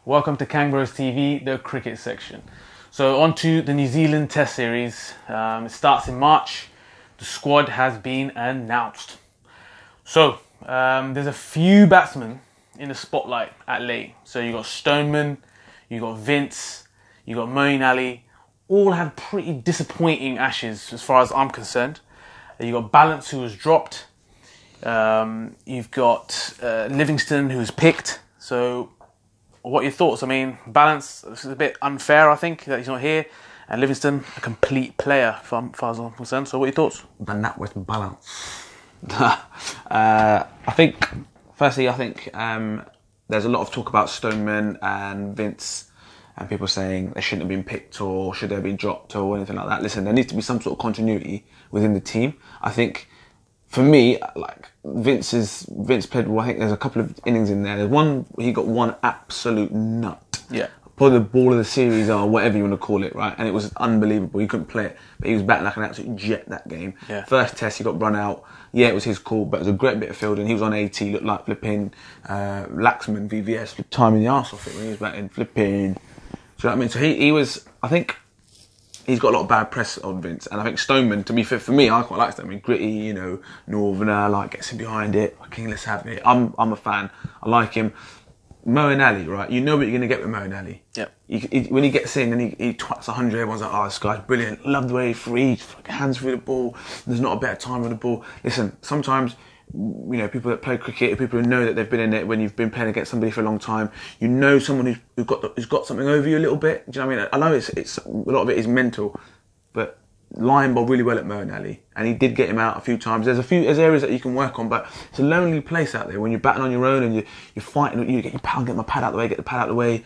Welcome to KangBros TV, the cricket section. So on to the New Zealand Test Series. It starts in March. The squad has been announced. So there's a few batsmen in the spotlight at late. So you got Stoneman, you got Vince, you got Moheen. All had pretty disappointing ashes as far as I'm concerned. You got Balance, who was dropped. You've got Livingstone, who was picked. So what are your thoughts? I mean, Balance, this is a bit unfair, I think, that he's not here. And Livingstone, a complete player, as far as I'm concerned. So what are your thoughts? And that was Balance. I think there's a lot of talk about Stoneman and Vince and people saying they shouldn't have been picked or should they have been dropped or anything like that. Listen, there needs to be some sort of continuity within the team. I think, for me, like Vince played well. I think there's a couple of innings in there. There's one, he got one absolute nut. Yeah. Probably the ball of the series or whatever you want to call it, right? And it was unbelievable. He couldn't play it, but he was batting like an absolute jet that game. Yeah. First test, he got run out. Yeah, it was his call, but it was a great bit of fielding. He was on 80, looked like flipping Laxman VVS, timing the arse off it when he was batting, flipping. Do you know what I mean? So he was, I think, he's got a lot of bad press on Vince, and I think Stoneman, to be fair, for me, I quite like Stoneman. Gritty, you know, Northerner, like gets him behind it. Fucking let's have it. I'm a fan. I like him. Moheen, right? You know what you're going to get with Moheen. Yep. When he gets in and he twats 100, everyone's like, oh, this guy's brilliant. Love the way he frees, hands through the ball. There's not a better time on the ball. Listen, sometimes, you know, people that play cricket, people who know that they've been in it when you've been playing against somebody for a long time, you know someone who's got something over you a little bit. Do you know what I mean? I know it's a lot of it is mental, but line ball really well at Moheen, and he did get him out a few times. There's areas that you can work on, but it's a lonely place out there when you're batting on your own and you're fighting. You get your pad, get my pad out the way, get the pad out the way.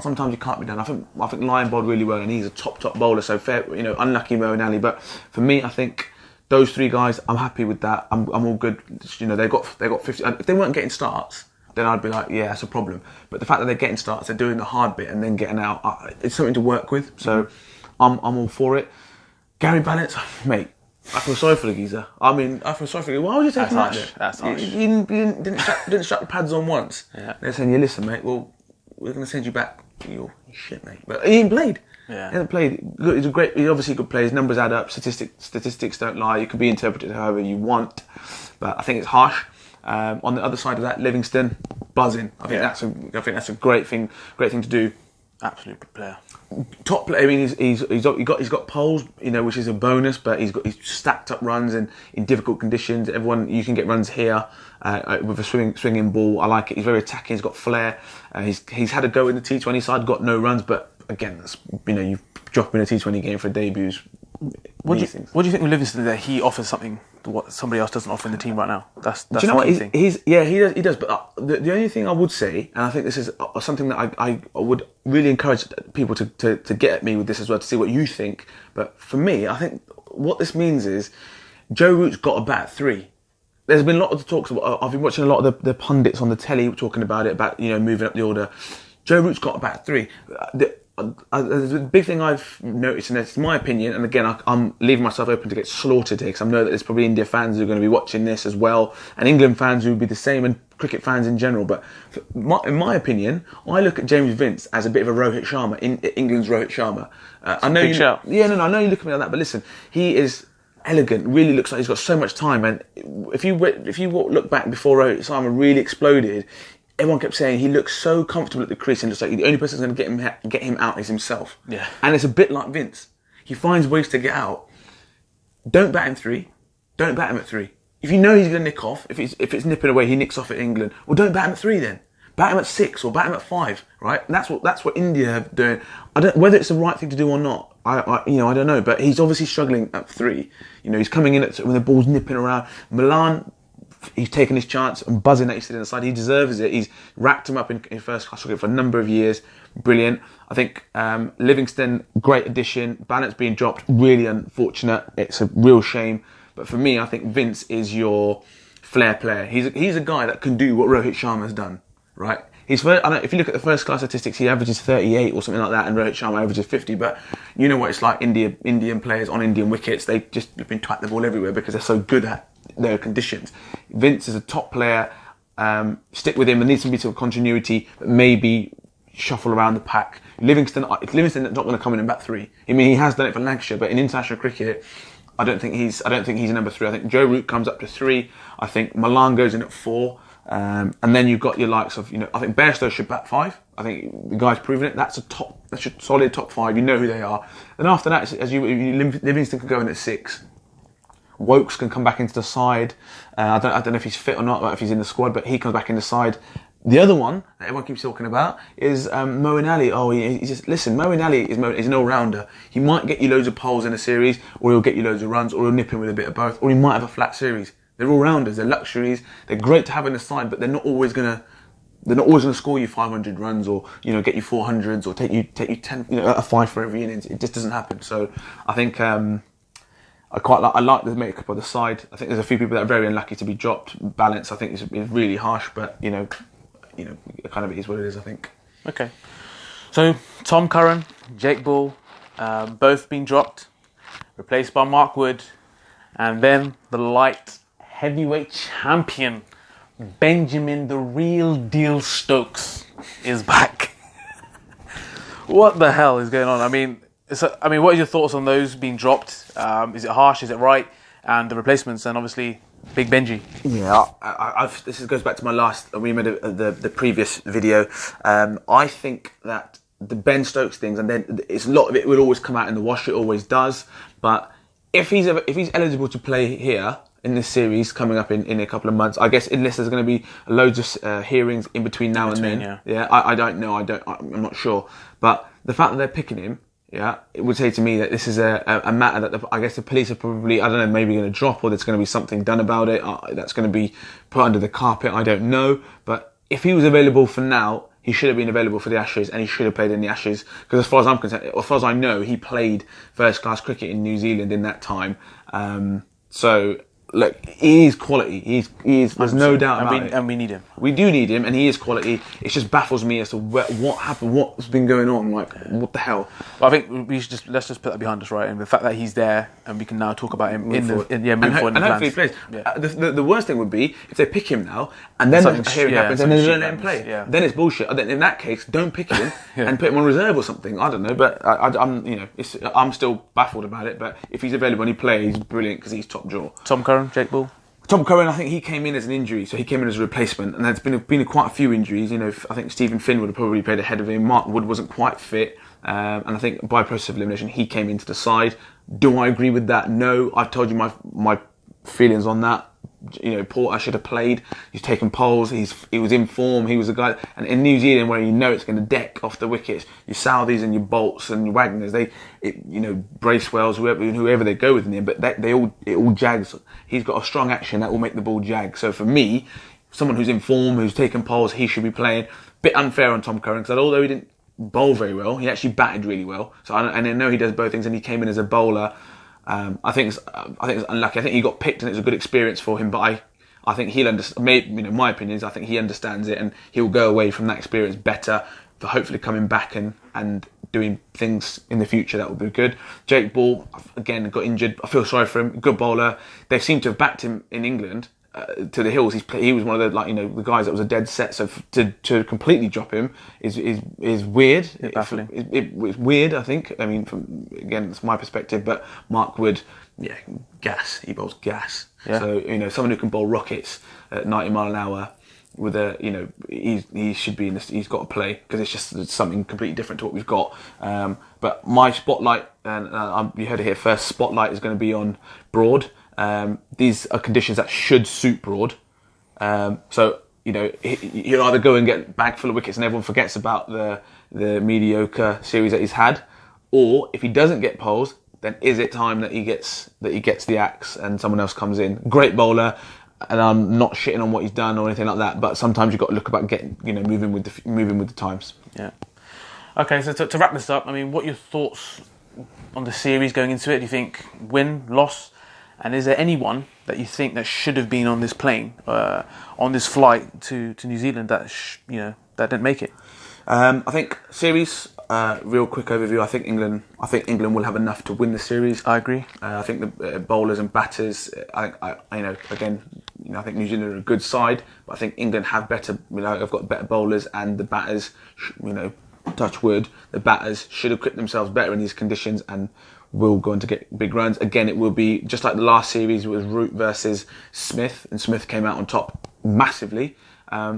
Sometimes you can't be done. I think line bowled really well, and he's a top bowler. So fair, you know, unlucky Moheen. But for me, I think those three guys, I'm happy with that. I'm all good. You know, they got 50. If they weren't getting starts, then I'd be like, yeah, that's a problem. But the fact that they're getting starts, they're doing the hard bit and then getting out, it's something to work with. So I'm all for it. Gary Balance, mate, I feel sorry for the geezer. I mean, I feel sorry for you. Why would you take him out there? That's harsh. He didn't strap the pads on once. Yeah. They're saying, yeah, listen, mate, well, we're going to send you back. You're shit, mate. But he ain't played. Yeah. He hasn't played. He's obviously a good player. His numbers add up. Statistics don't lie. You can be interpreted however you want. But I think it's harsh. On the other side of that, Livingstone, buzzing. I think that's a great thing to do. Absolute player. Top player. I mean, he's got poles, you know, which is a bonus. But he's stacked up runs in difficult conditions. You can get runs here with a swinging ball. I like it. He's very attacking. He's got flair. He's had a go in the T20 side, got no runs. But again, that's, you know, you drop him in a T20 game for debuts. What do you think with Livingstone that he offers something what somebody else doesn't offer in the team right now? That's do you know the what? key thing. He does. But the only thing I would say, and I think this is something that I would really encourage people to get at me with this as well, to see what you think. But for me, I think what this means is Joe Root's got a bat 3. There's been a lot of the talks about. I've been watching a lot of the pundits on the telly talking about it, about, you know, moving up the order. Joe Root's got a bat 3. The big thing I've noticed, and it's my opinion, and again, I'm leaving myself open to get slaughtered here, because I know that there's probably India fans who are going to be watching this as well, and England fans who would be the same, and cricket fans in general. But in my opinion, I look at James Vince as a bit of a Rohit Sharma, England's Rohit Sharma. I know big shout. Yeah, no, I know you look at me like that, but listen, he is elegant. Really looks like he's got so much time. And if you look back before Rohit Sharma really exploded, everyone kept saying he looks so comfortable at the crease, and just like the only person who's going to get him out is himself. Yeah. And it's a bit like Vince. He finds ways to get out. Don't bat him 3. Don't bat him at 3. If you know he's going to nick off, if it's nipping away, he nicks off at England. Well, don't bat him at 3 then. Bat him at 6 or bat him at 5. Right? And that's what India have doing. Whether it's the right thing to do or not. I don't know. But he's obviously struggling at 3. You know, he's coming in when the ball's nipping around. Malan, he's taken his chance and buzzing that he's sitting on the side. He deserves it. He's racked him up in first class cricket for a number of years. Brilliant. I think Livingstone, great addition. Balance being dropped, really unfortunate. It's a real shame. But for me, I think Vince is your flair player. He's a guy that can do what Rohit Sharma's done, right? If you look at the first class statistics, he averages 38 or something like that, and Rohit Sharma averages 50. But you know what it's like, Indian players on Indian wickets, they've just been twat the ball everywhere because they're so good at their conditions. Vince is a top player. Stick with him. There needs to be some continuity, but maybe shuffle around the pack. Livingstone is not going to come in and bat 3. I mean, he has done it for Lancashire, but in international cricket, I don't think he's a number 3. I think Joe Root comes up to 3. I think Malan goes in at 4. And then you've got your likes of, I think Bairstow should bat 5. I think the guy's proven it. That's a solid top 5. You know who they are. Then after that, Livingstone can go in at 6. Wokes can come back into the side. I don't know if he's fit or not, or if he's in the squad, but he comes back in the side. The other one that everyone keeps talking about is Moheen Ali. Oh, he's just listen. Moheen Ali is an all-rounder. He might get you loads of poles in a series, or he'll get you loads of runs, or he'll nip in with a bit of both, or he might have a flat series. They're all-rounders. They're luxuries. They're great to have in the side, but they're not always gonna score you 500 runs, or get you 400s, or take you 10, a 5 for every innings. It just doesn't happen. So I think I like the makeup of the side. I think there's a few people that are very unlucky to be dropped. Balance, I think, is really harsh, but it kind of is what it is, I think. Okay. So Tom Curran, Jake Ball, both been dropped, replaced by Mark Wood, and then the light heavyweight champion Benjamin the Real Deal Stokes is back. What the hell is going on? I mean, what are your thoughts on those being dropped? Is it harsh? Is it right? And the replacements, and obviously Big Benji. Yeah, this goes back to my last. We made the previous video. I think that the Ben Stokes things, and then it's a lot of it will always come out in the wash. It always does. But if he's eligible to play here in this series coming up in a couple of months, I guess, unless there's going to be loads of hearings in between now and then. Yeah, I don't know. I'm not sure. But the fact that they're picking him, yeah, it would say to me that this is a matter that I guess the police are probably, I don't know, maybe going to drop, or there's going to be something done about it. That's going to be put under the carpet. I don't know. But if he was available for now, he should have been available for the Ashes, and he should have played in the Ashes. Because as far as I'm concerned, as far as I know, he played first-class cricket in New Zealand in that time. So look, he is quality. He is. There's no doubt about it. And we need him. We do need him, and he is quality. It just baffles me as to what happened, what's been going on. Like, what the hell? Well, I think let's just put that behind us, right? And the fact that he's there, and we can now talk about him move forward in and hopefully he plays. Yeah. The worst thing would be if they pick him now, and then a hearing happens, and then they don't let him play. Yeah. Then it's bullshit. Then in that case, don't pick him and put him on reserve or something. I don't know, but I'm still baffled about it. But if he's available and he plays, he's brilliant because he's top draw. Tom Curran, Jake Ball. Tom Curran, I think he came in as an injury, so he came in as a replacement, and there's been quite a few injuries. I think Stephen Finn would have probably played ahead of him. Mark Wood wasn't quite fit, and I think by process of elimination he came into the side. Do I agree with that? No. I've told you my feelings on that. Porter should have played. He's taken poles. He was in form. He was a guy. And in New Zealand, where it's going to deck off the wickets, your Southees and your Bolts and your Wagners, Bracewells, whoever they go with in the end, but it all jags. He's got a strong action that will make the ball jag. So for me, someone who's in form, who's taken poles, he should be playing. Bit unfair on Tom Curran, because although he didn't bowl very well, he actually batted really well. So I know he does both things, and he came in as a bowler. I think it's unlucky. I think he got picked, and it's a good experience for him. But I think he'll understand. My opinion is I think he understands it, and he'll go away from that experience better for hopefully coming back and doing things in the future that will be good. Jake Ball again got injured. I feel sorry for him. Good bowler. They seem to have backed him in England to the hills. He was one of the guys that was a dead set. So to completely drop him is weird. Baffling. It's weird. I think. I mean, again, it's my perspective. But Mark Wood, gas. He bowls gas. Yeah. So someone who can bowl rockets at 90 mile an hour with he should be in this. He's got to play, because it's just something completely different to what we've got. But my spotlight, and you heard it here first. Spotlight is going to be on Broad. These are conditions that should suit Broad. So he'll either go and get a bag full of wickets and everyone forgets about the mediocre series that he's had, or if he doesn't get poles, then is it time that he gets the axe and someone else comes in? Great bowler, and I'm not shitting on what he's done or anything like that. But sometimes you've got to look about getting moving with the times. Yeah. Okay, so to wrap this up, I mean, what are your thoughts on the series going into it? Do you think win, loss? And is there anyone that you think that should have been on this plane, on this flight to New Zealand that that didn't make it? I think series. Real quick overview. I think England will have enough to win the series. I agree. I think the bowlers and batters. Again, I think New Zealand are a good side, but I think England have better. Have got better bowlers, and the batters, touch wood, the batters should equip themselves better in these conditions and will go on to get big runs. Again, it will be just like the last series. It was Root versus Smith, and Smith came out on top massively.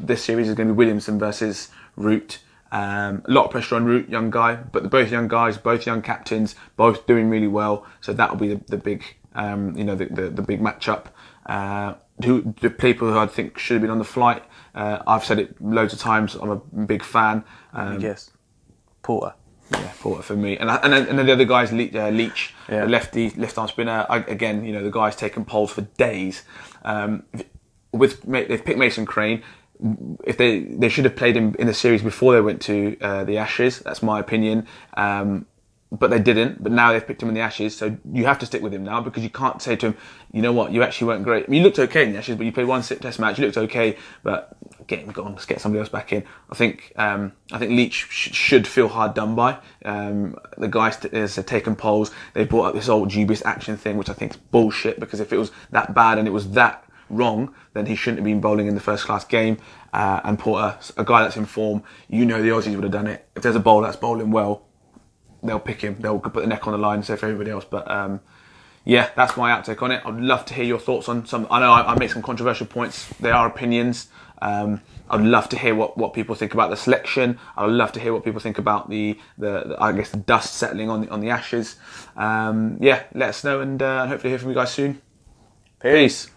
This series is going to be Williamson versus Root. A lot of pressure on Root, young guy, but they're both young guys, both young captains, both doing really well. So that will be the big, the big matchup. The people who I think should have been on the flight. I've said it loads of times. I'm a big fan. Yes, Porter. Yeah, Porter for me, and then the other guys, Leach, Yeah. the left arm spinner. Again, the guy's taken polls for days. They've picked Mason Crane. If they should have played him in the series before they went to the Ashes. That's my opinion. But they didn't. But now they've picked him in the Ashes, so you have to stick with him now, because you can't say to him, you know what, you actually weren't great. I mean, you looked okay in the Ashes, but you played one test match. You looked okay, but let's get somebody else back in. I think Leach should feel hard done by. The guys have taken polls. They brought up this old dubious action thing, which I think is bullshit, because if it was that bad and it was that wrong, then he shouldn't have been bowling in the first class game. And Porter, a guy that's in form, the Aussies would have done it. If there's a bowler that's bowling well, they'll pick him. They'll put the neck on the line and say for everybody else. But that's my outtake on it. I'd love to hear your thoughts on some. I know I make some controversial points. They are opinions. I'd love to hear what people think about the selection. I'd love to hear what people think about the dust settling on the Ashes. Let us know, and hopefully hear from you guys soon. Peace.